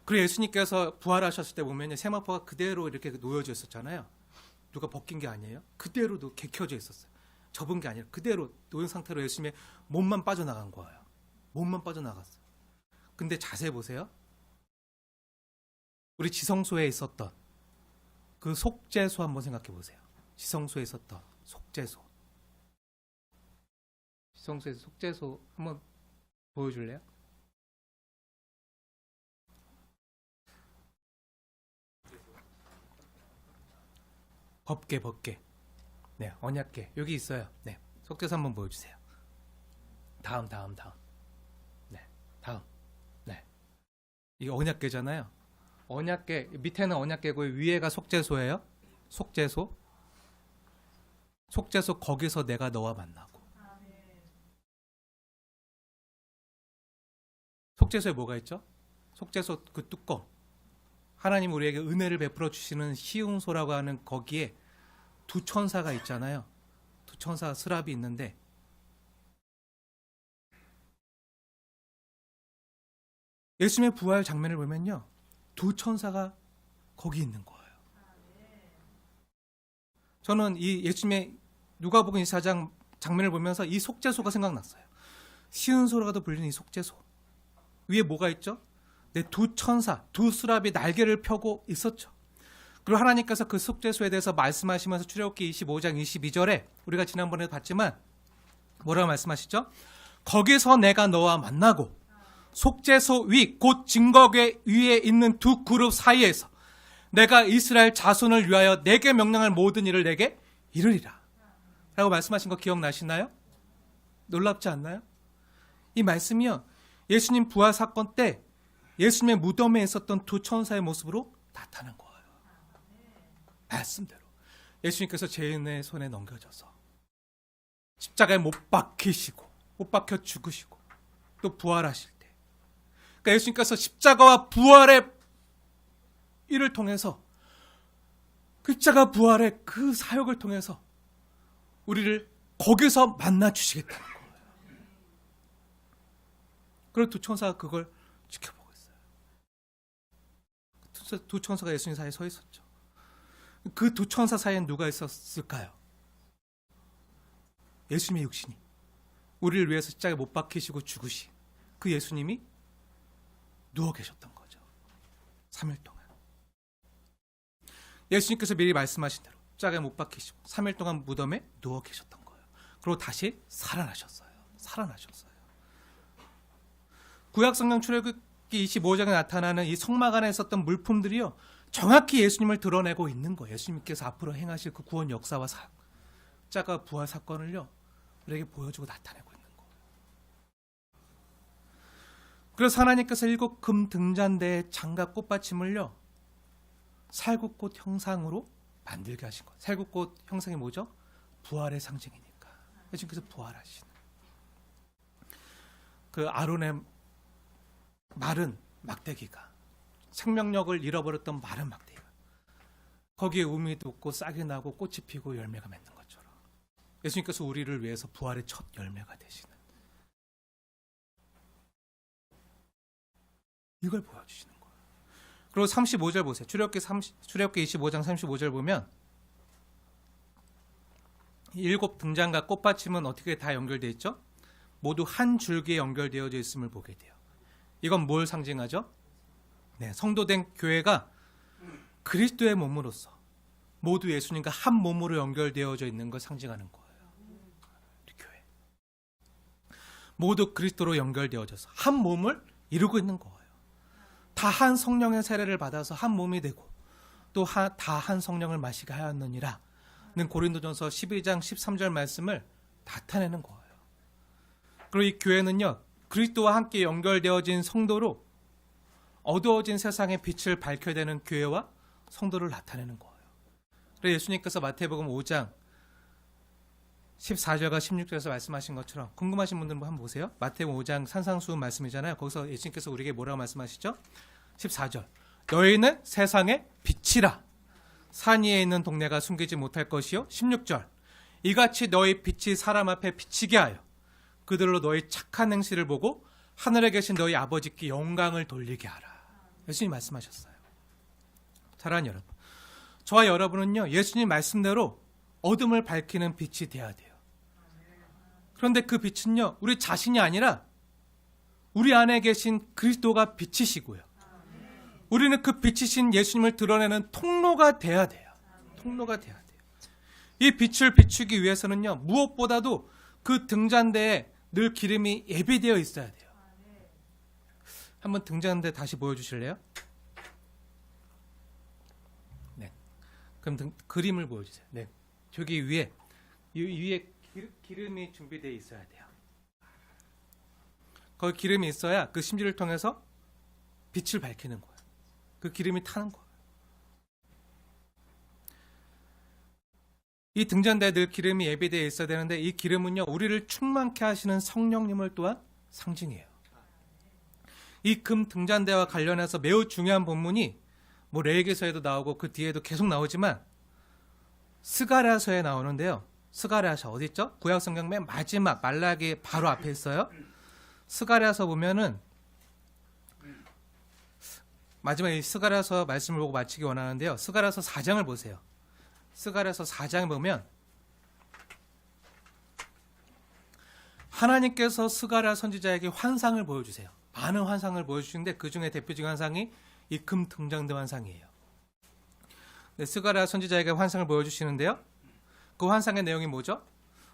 그리고 예수님께서 부활하셨을 때 보면 세마포가 그대로 이렇게 놓여져 있었잖아요. 누가 벗긴 게 아니에요. 그대로도 개켜져 있었어요. 접은 게 아니라 그대로 놓인 상태로 예수님의 몸만 빠져나간 거예요. 몸만 빠져나갔어요. 근데 자세히 보세요. 우리 지성소에 있었던 그 속죄소 한번 생각해 보세요. 지성소에 있었던 속죄소. 지성소에서 속죄소 한번 보여줄래요? 법계. 네, 언약계. 여기 있어요. 네, 속죄소 한번 보여주세요. 다음. 네, 다음. 네, 이게 언약계잖아요. 언약계 밑에는 언약계고 위에가 속죄소예요. 속죄소 거기서 내가 너와 만나고. 속죄소에 뭐가 있죠? 속죄소 그 뚜껑. 하나님 우리에게 은혜를 베풀어 주시는 시운소라고 하는 거기에 두 천사가 있잖아요. 두 천사 스랍이 있는데 예수님의 부활 장면을 보면요. 두 천사가 거기 있는 거예요. 저는 이 예수님의 누가복음 24장 장면을 보면서 이 속죄소가 생각났어요. 시운소라고도 불리는 이 속죄소. 위에 뭐가 있죠? 네, 두 천사, 두 수랍이 날개를 펴고 있었죠. 그리고 하나님께서 그 속죄소에 대해서 말씀하시면서 출애굽기 25장 22절에 우리가 지난번에 봤지만 뭐라고 말씀하시죠? 거기서 내가 너와 만나고 속죄소 위, 곧 증거궤 위에 있는 두 그룹 사이에서 내가 이스라엘 자손을 위하여 내게 명령할 모든 일을 내게 이르리라 라고 말씀하신 거 기억나시나요? 놀랍지 않나요? 이 말씀이요, 예수님 부활 사건 때 예수님의 무덤에 있었던 두 천사의 모습으로 나타난 거예요. 말씀대로 예수님께서 죄인의 손에 넘겨져서 십자가에 못 박히시고 못 박혀 죽으시고 또 부활하실 때, 그러니까 예수님께서 십자가와 부활의 일을 통해서 그 십자가 부활의 그 사역을 통해서 우리를 거기서 만나 주시겠다는 거예요. 그리고 두 천사가 그걸 지켜보고 있어요. 두 천사가 예수님 사이에 서 있었죠. 그 두 천사 사이엔 누가 있었을까요? 예수님의 육신이 우리를 위해서 십자가에 못 박히시고 죽으신 그 예수님이 누워 계셨던 거죠. 3일 동안. 예수님께서 미리 말씀하신 대로 십자가에 못 박히시고 3일 동안 무덤에 누워 계셨던 거예요. 그리고 다시 살아나셨어요. 구약성경 출애굽기 25장에 나타나는 이 성막 안에 있었던 물품들이요, 정확히 예수님을 드러내고 있는 거예요. 예수님께서 앞으로 행하실 그 구원 역사와 십자가 부활 사건을요, 우리에게 보여주고 나타내고 있는 거예요. 그래서 하나님께서 7금 등잔대의 장갑 꽃받침을요, 살구꽃 형상으로 만들게 하신 거예요. 살구꽃 형상이 뭐죠? 부활의 상징이니까. 예수님께서 부활하신 그 아론의 마른 막대기가, 생명력을 잃어버렸던 마른 막대기가 거기에 우미 돋고 싹이 나고 꽃이 피고 열매가 맺는 것처럼 예수님께서 우리를 위해서 부활의 첫 열매가 되시는, 이걸 보여주시는 거예요. 그리고 35절 보세요. 출애굽기 25장 35절 보면 7 등잔과 꽃받침은 어떻게 다 연결되어 있죠? 모두 한 줄기에 연결되어져 있음을 보게 돼요. 이건 뭘 상징하죠? 네, 성도된 교회가 그리스도의 몸으로서 모두 예수님과 한 몸으로 연결되어져 있는 걸 상징하는 거예요. 우리 교회. 모두 그리스도로 연결되어져서 한 몸을 이루고 있는 거예요. 다 한 성령의 세례를 받아서 한 몸이 되고 또 다 한 성령을 마시게 하였느니라 는 고린도전서 12장 13절 말씀을 나타내는 거예요. 그리고 이 교회는요, 그리스도와 함께 연결되어진 성도로 어두워진 세상의 빛을 밝혀야 되는 교회와 성도를 나타내는 거예요. 그래서 예수님께서 마태복음 5장 14절과 16절에서 말씀하신 것처럼 궁금하신 분들은 한번 보세요. 마태복음 5장 산상수훈 말씀이잖아요. 거기서 예수님께서 우리에게 뭐라고 말씀하시죠? 14절. 너희는 세상의 빛이라. 산 위에 있는 동네가 숨기지 못할 것이요. 16절. 이같이 너희 빛이 사람 앞에 비치게 하여 그들로 너희 착한 행실을 보고 하늘에 계신 너희 아버지께 영광을 돌리게 하라. 예수님 말씀하셨어요. 사랑하는 여러분, 저와 여러분은요, 예수님 말씀대로 어둠을 밝히는 빛이 돼야 돼요. 그런데 그 빛은요, 우리 자신이 아니라 우리 안에 계신 그리스도가 빛이시고요, 우리는 그 빛이신 예수님을 드러내는 통로가 돼야 돼요. 통로가 돼야 돼요. 이 빛을 비추기 위해서는요, 무엇보다도 그 등잔대에 늘 기름이 예비되어 있어야 돼요. 한번 등잔대 다시 보여주실래요? 네. 그럼 그림을 보여주세요. 네. 저기 위에 기름이 준비되어 있어야 돼요. 거기 기름이 있어야 그 심지를 통해서 빛을 밝히는 거예요. 그 기름이 타는 거예요. 이 등잔대에 늘 기름이 예비되어 있어야 되는데 이 기름은요, 우리를 충만케 하시는 성령님을 또한 상징해요. 이 금 등잔대와 관련해서 매우 중요한 본문이 뭐 레위기서에도 나오고 그 뒤에도 계속 나오지만 스가랴서에 나오는데요. 스가랴서 어디 있죠? 구약 성경 맨 마지막 말라기 바로 앞에 있어요. 스가랴서 보면은 마지막에 이 스가랴서 말씀을 보고 마치기 원하는데요. 스가랴서 4장을 보세요. 스가랴서 4장에 보면 하나님께서 스가랴 선지자에게 환상을 보여주세요. 많은 환상을 보여주시는데 그 중에 대표적인 환상이 이 금 등잔대 환상이에요. 네, 스가랴 선지자에게 환상을 보여주시는데요. 그 환상의 내용이 뭐죠?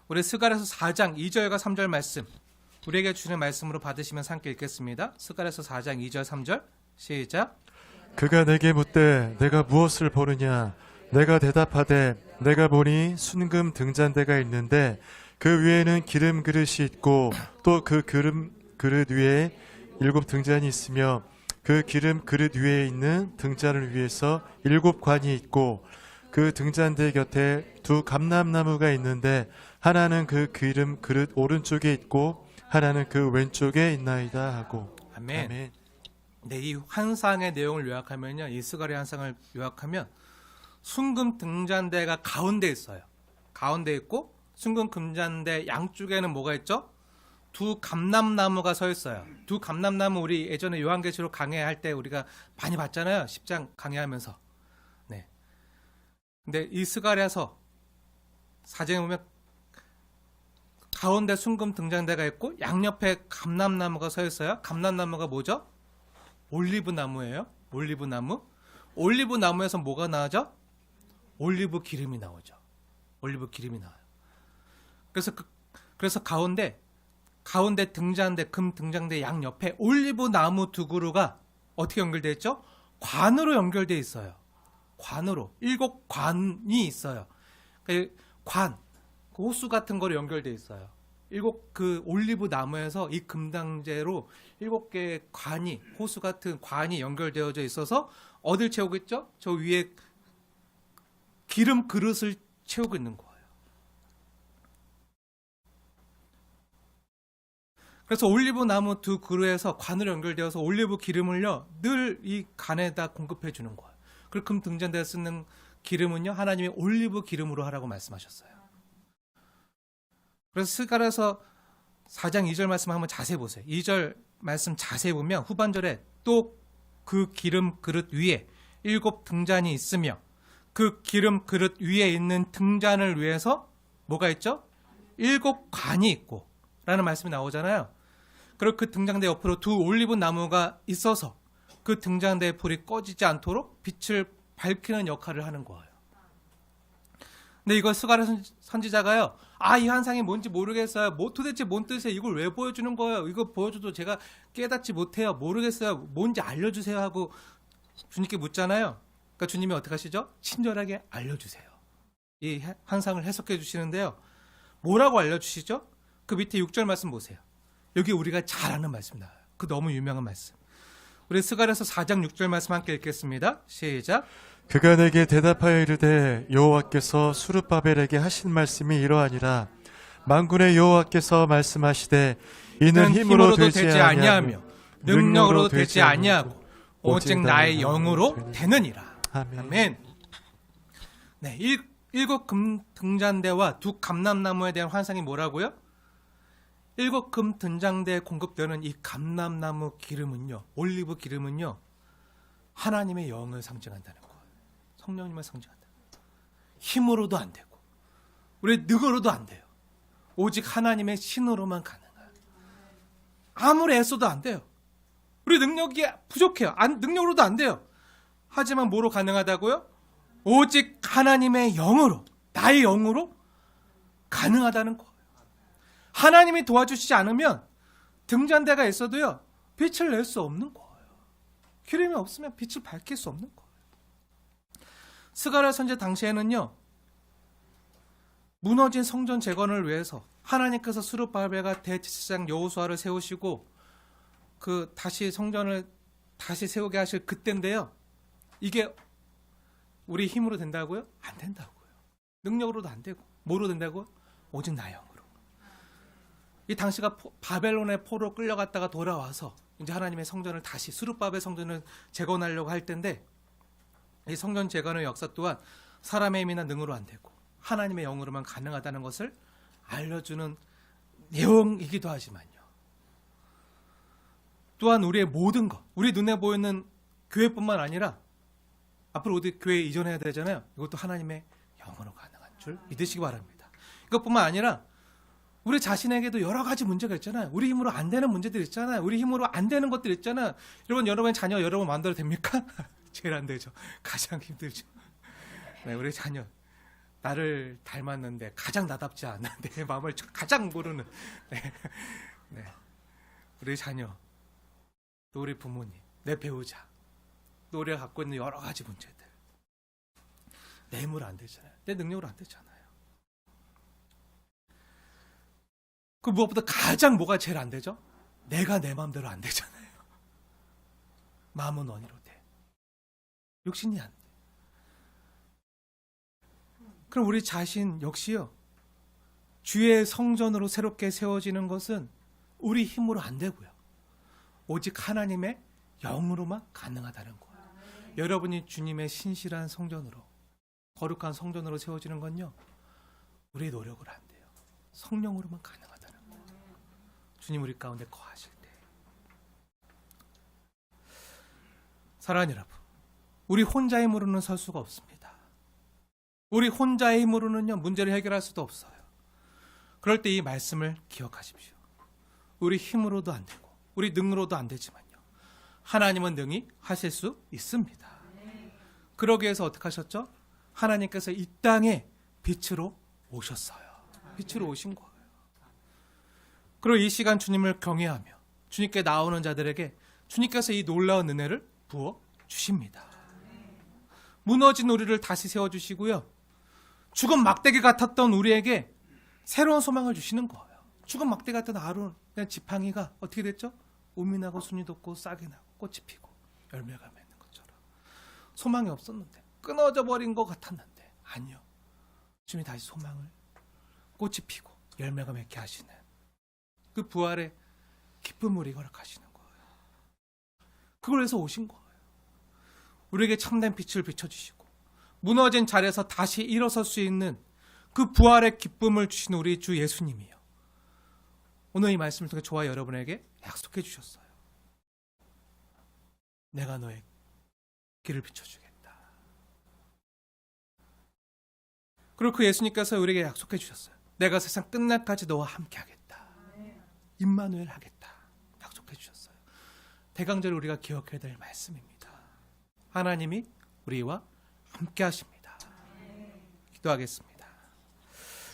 우리 스가랴서 4장 2절과 3절 말씀, 우리에게 주는 말씀으로 받으시면 함께 읽겠습니다. 스가랴서 4장 2절 3절 시작. 그가 내게 묻되 내가 무엇을 보느냐? 내가 대답하되 내가 보니 순금 등잔대가 있는데 그 위에는 기름 그릇이 있고 또 그 기름 그릇 위에 7 등잔이 있으며 그 기름 그릇 위에 있는 등잔을 위해서 7 관이 있고 그 등잔대 곁에 2 감람나무가 있는데 하나는 그 기름 그릇 오른쪽에 있고 하나는 그 왼쪽에 있나이다 하고. 아멘. 아멘. 네, 이 환상의 내용을 요약하면요, 이 스가랴 환상을 요약하면 순금 등잔대가 가운데 있어요. 가운데 있고 순금 등잔대 양쪽에는 뭐가 있죠? 2 감람나무가 서 있어요. 2 감람나무 우리 예전에 요한계시록 강해할 때 우리가 많이 봤잖아요. 10장 강해하면서. 네. 근데 이 스가랴서 4장에 보면 가운데 순금 등잔대가 있고 양옆에 감람나무가 서 있어요. 감람나무가 뭐죠? 올리브 나무예요. 올리브 나무. 올리브 나무에서 뭐가 나오죠? 올리브 기름이 나오죠. 올리브 기름이 나와요. 그래서 가운데 등잔대, 금 등잔대 양 옆에 올리브 나무 2 그루가 어떻게 연결되어 있죠? 관으로 연결되어 있어요. 관으로 7 관이 있어요. 그 관, 그 호수 같은 거로 연결되어 있어요. 7 그 올리브 나무에서 이 금당제로 7개의 관이, 호수 같은 관이 연결되어져 있어서 어딜 채우고 있죠? 저 위에 기름 그릇을 채우고 있는 거예요. 그래서 올리브 나무 2 그루에서 관으로 연결되어서 올리브 기름을요, 늘 이 간에다 공급해 주는 거예요. 그리고 금 등잔대에 쓰는 기름은요, 하나님이 올리브 기름으로 하라고 말씀하셨어요. 그래서 스가랴서 4장 2절 말씀 한번 자세히 보세요. 2절 말씀 자세히 보면 후반절에 또 그 기름 그릇 위에 7 등잔이 있으며 그 기름 그릇 위에 있는 등잔을 위해서 뭐가 있죠? 7 관이 있고 라는 말씀이 나오잖아요. 그리고 그 등잔대 옆으로 2 올리브 나무가 있어서 그 등잔대의 불이 꺼지지 않도록 빛을 밝히는 역할을 하는 거예요. 근데 이걸 스가랴 선지자가요, 이 환상이 뭔지 모르겠어요. 도대체 뭔 뜻이에요? 이걸 왜 보여주는 거예요? 이거 보여줘도 제가 깨닫지 못해요. 모르겠어요. 뭔지 알려주세요 하고 주님께 묻잖아요. 그러니까 주님이 어떻게 하시죠? 친절하게 알려주세요. 이 환상을 해석해 주시는데요. 뭐라고 알려주시죠? 그 밑에 6절 말씀 보세요. 여기 우리가 잘 아는 말씀 나와요. 그 너무 유명한 말씀. 우리 스가랴서 4장 6절 말씀 함께 읽겠습니다. 시작. 그가 내게 대답하여 이르되 여호와께서 수르바벨에게 하신 말씀이 이러하니라. 만군의 여호와께서 말씀하시되 이는 힘으로 되지 아니하며 능력으로 되지 아니하고 오직 나의 영으로 되느니라. 아멘. 네, 일곱 금 등잔대와 두 감람나무에 대한 환상이 뭐라고요? 일곱 금 등잔대에 공급되는 이 감람나무 기름은요, 올리브 기름은요, 하나님의 영을 상징한다는 거예요. 성령님을 상징한다. 힘으로도 안 되고 우리 능으로도 안 돼요. 오직 하나님의 신으로만 가능해요. 아무리 애써도 안 돼요. 우리 능력이 부족해요. 능력으로도 안 돼요. 하지만 뭐로 가능하다고요? 오직 하나님의 영으로, 나의 영으로 가능하다는 거예요. 하나님이 도와주시지 않으면 등잔대가 있어도요, 빛을 낼 수 없는 거예요. 기름이 없으면 빛을 밝힐 수 없는 거예요. 스가랴 선지 당시에는요, 무너진 성전 재건을 위해서 하나님께서 스룹바벨과 대제사장 여호수아를 세우시고 다시 성전을 다시 세우게 하실 그때인데요. 이게 우리 힘으로 된다고요? 안 된다고요. 능력으로도 안 되고 뭐로 된다고요? 오직 나의 영으로. 이 당시가 바벨론의 포로 끌려갔다가 돌아와서 이제 하나님의 성전을 다시 스룹바벨 성전을 재건하려고 할 때인데, 이 성전 재건의 역사 또한 사람의 힘이나 능으로 안 되고 하나님의 영으로만 가능하다는 것을 알려주는 내용이기도 하지만요. 또한 우리의 모든 것, 우리 눈에 보이는 교회뿐만 아니라 앞으로 어디 교회에 이전해야 되잖아요. 이것도 하나님의 영으로 가능한 줄 믿으시기 바랍니다. 이것뿐만 아니라 우리 자신에게도 여러 가지 문제가 있잖아요. 우리 힘으로 안 되는 문제들 있잖아요. 우리 힘으로 안 되는 것들 있잖아요. 여러분의 자녀 여러분 마음대로 됩니까? 제일 안 되죠. 가장 힘들죠. 네, 우리 자녀 나를 닮았는데 가장 나답지 않은 내 마음을 가장 모르는 네. 우리 자녀, 또 우리 부모님, 내 배우자, 또 우리가 갖고 있는 여러 가지 문제들, 내 힘으로 안 되잖아요. 내 능력으로 안 되잖아요. 그 무엇보다 가장 뭐가 제일 안 되죠? 내가 내 마음대로 안 되잖아요. 마음은 원의로 돼. 육신이 안 돼. 그럼 우리 자신 역시요, 주의 성전으로 새롭게 세워지는 것은 우리 힘으로 안 되고요, 오직 하나님의 영으로만 가능하다는 거예요. 여러분이 주님의 신실한 성전으로, 거룩한 성전으로 세워지는 건요, 우리 노력으로 안 돼요. 성령으로만 가능하다는 거예요. 주님 우리 가운데 거하실 때. 사랑하는 여러분, 우리 혼자의 힘으로는 설 수가 없습니다. 우리 혼자의 힘으로는요, 문제를 해결할 수도 없어요. 그럴 때 이 말씀을 기억하십시오. 우리 힘으로도 안 되고 우리 능으로도 안 되지만요, 하나님은 능히 하실 수 있습니다. 그러기 위해서 어떻게 하셨죠? 하나님께서 이 땅에 빛으로 오셨어요. 빛으로 오신 거예요. 그리고 이 시간 주님을 경외하며 주님께 나오는 자들에게 주님께서 이 놀라운 은혜를 부어 주십니다. 무너진 우리를 다시 세워주시고요, 죽은 막대기 같았던 우리에게 새로운 소망을 주시는 거예요. 죽은 막대기 같은 아론 지팡이가 어떻게 됐죠? 우미 나고 순이 돋고 싹이 나고 꽃이 피고 열매가 맺는 것처럼. 소망이 없었는데, 끊어져 버린 것 같았는데, 아니요, 주님이 다시 소망을, 꽃이 피고 열매가 맺게 하시는 그 부활의 기쁨을 우리 허락하시는 거예요. 그걸 위해서 오신 거예요. 우리에게 참된 빛을 비춰주시고 무너진 자리에서 다시 일어설 수 있는 그 부활의 기쁨을 주시는 우리 주 예수님이요, 오늘 이 말씀을 통해 저와 여러분에게 약속해 주셨어요. 내가 너의 길을 비춰주겠다. 그리고 그 예수님께서 우리에게 약속해 주셨어요. 내가 세상 끝날까지 너와 함께 하겠다. 임마누엘 하겠다. 약속해 주셨어요. 대강절을 우리가 기억해야 될 말씀입니다. 하나님이 우리와 함께 하십니다. 기도하겠습니다.